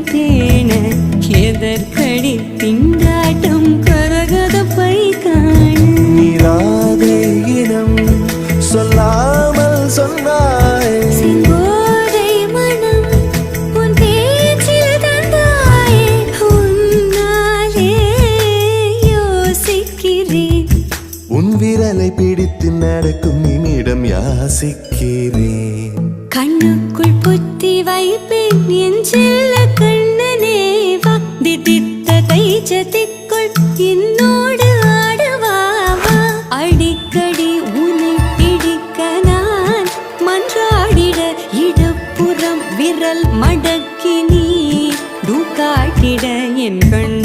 பேண எதற்கடி திண்டாட்டம் கரகதப்பை காண நீராதே இனம் சொல்லாமல் சொன்னாய் செங்கோதை மனம் உன் பேச்சில் தந்தாயே உன்னாலே யோசிக்கிறேன் உன் விரலை பிடித்து நடக்கும் நிமிடம் யாசிக்கிறேன் கண்ணுக்குள் புத்தி வைப்பேன் என் செல்ல கண்ணனேவா திதித்த தைச்சதிக்குள் என்னோடு ஆடுவாவா அடிக்கடி உன்னை பிடிக்க நான் மன்றாடிட இடப்புறம் விரல் மடக்கி நீ காட்டிட என் கண்